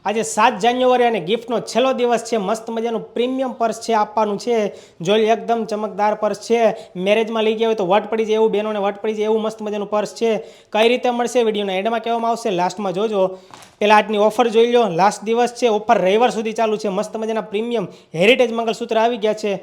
આજે 7 જાન્યુઆરી અને ગિફ્ટનો છેલ્લો દિવસ છે। મસ્ત મજાનું પ્રીમિયમ પર્સ છે આપવાનું છે। જોઈ એકદમ ચમકદાર પર્સ છે। મેરેજમાં લઈ ગયા હોય તો વટ પડી જાય એવું, બહેનોને વટ પડી જાય એવું મસ્ત મજાનું પર્સ છે। કઈ રીતે મળશે વિડીયોના એન્ડમાં કહેવામાં આવશે, લાસ્ટમાં જોજો। પહેલાં આજની ઓફર જોઈ લો, લાસ્ટ દિવસ છે, ઓફર રવિવાર સુધી ચાલુ છે। મસ્ત મજાના પ્રીમિયમ હેરિટેજ મંગલસૂત્ર આવી ગયા છે।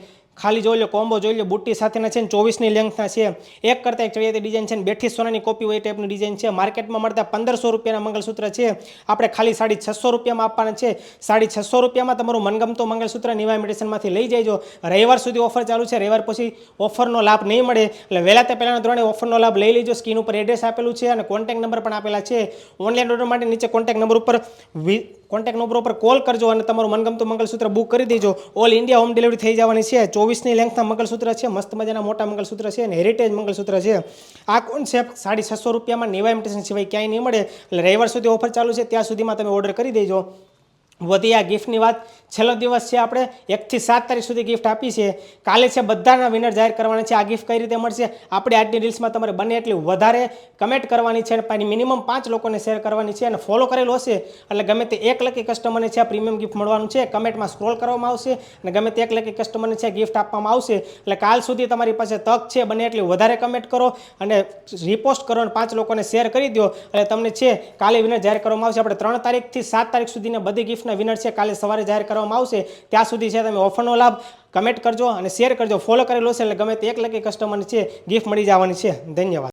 ખાલી જોઈ લો, કોમ્બો જોઈ લો, બુટ્ટી સાથેના છે, 24ની લેન્થના છે। એક કરતાં એક ચડિયાતી ડિઝાઇન છે, બેઠી સોનાની કોપી હોય એ ટાઈપની ડિઝાઇન છે। માર્કેટમાં મળતા 1500 રૂપિયાના મંગલસૂત્ર છે, આપણે ખાલી 650 રૂપિયામાં આપવાના છે। 650 રૂપિયામાં તમારું મનગમતું મંગલસૂત્ર નિવા ઇમિટેશનમાંથી લઈ જજો। રવિવાર સુધી ઓફર ચાલુ છે, રવિવાર પછી ઓફરનો લાભ નહીં મળે, એટલે વહેલા તે પહેલાંના ધોરણે ઓફરનો લાભ લઈ લેજો। સ્ક્રીન ઉપર એડ્રેસ આપેલું છે અને કોન્ટેક્ટ નંબર પણ આપેલા છે। ઓનલાઈન ઓર્ડર માટે નીચે કોન્ટેક્ટ નંબર ઉપર કોલ કરજો અને તમારું મનગમતું મંગલસૂત્ર બુક કરી દેજો। ઓલ ઇન્ડિયા હોમ ડિલિવરી થઈ જવાની છે। 24ની લેન્થના મંગલસૂત્ર છે, મસ્ત મજાના મોટા મંગલસૂત્ર છે અને હેરિટેજ મંગલસૂત્ર છે। આ કોન્સેપ્ટ 650 રૂપિયામાં નિવા ઇમિટેશન સિવાય ક્યાંય નહીં મળે, એટલે રવિવાર સુધી ઓફર ચાલુ છે, ત્યાં સુધીમાં તમે ઓર્ડર કરી દેજો। વધી આ ગિફ્ટની વાત, છેલ્લો દિવસ છે, આપણે 1 થી 7 તારીખ સુધી ગિફ્ટ આપી છે। કાલે છે બધાના વિનર જાહેર કરવાના છે। આ ગિફ્ટ કઈ રીતે મળશે, આપણે આજની રીલ્સમાં તમારે બને એટલી વધારે કમેન્ટ કરવાની છે અને મિનિમમ 5 લોકોને શેર કરવાની છે અને ફોલો કરેલું હશે એટલે ગમે તે એક લકી કસ્ટમરને છે આ પ્રીમિયમ ગિફ્ટ મળવાનું છે। કમેન્ટમાં સ્ક્રોલ કરવામાં આવશે અને ગમે તે એક લકી કસ્ટમરને છે ગિફ્ટ આપવામાં આવશે। એટલે કાલ સુધી તમારી પાસે તક છે, બને એટલી વધારે કમેન્ટ કરો અને રિપોસ્ટ કરો અને 5 લોકોને શેર કરી દો એટલે તમને છે કાલે વિનર જાહેર કરવામાં આવશે। આપણે 3 તારીખથી 7 તારીખ સુધીના બધી ગિફ્ટ વિનર છે કાલે સવારે જાહેર કરવામાં આવશે। ત્યાં સુધી છે તમે ઓફરનો લાભ કમેન્ટ કરજો અને શેર કરજો, ફોલો કરેલો હશે એટલે ગમે તે એક લકી કસ્ટમરને છે ગિફ્ટ મળી જવાની છે। ધન્યવાદ।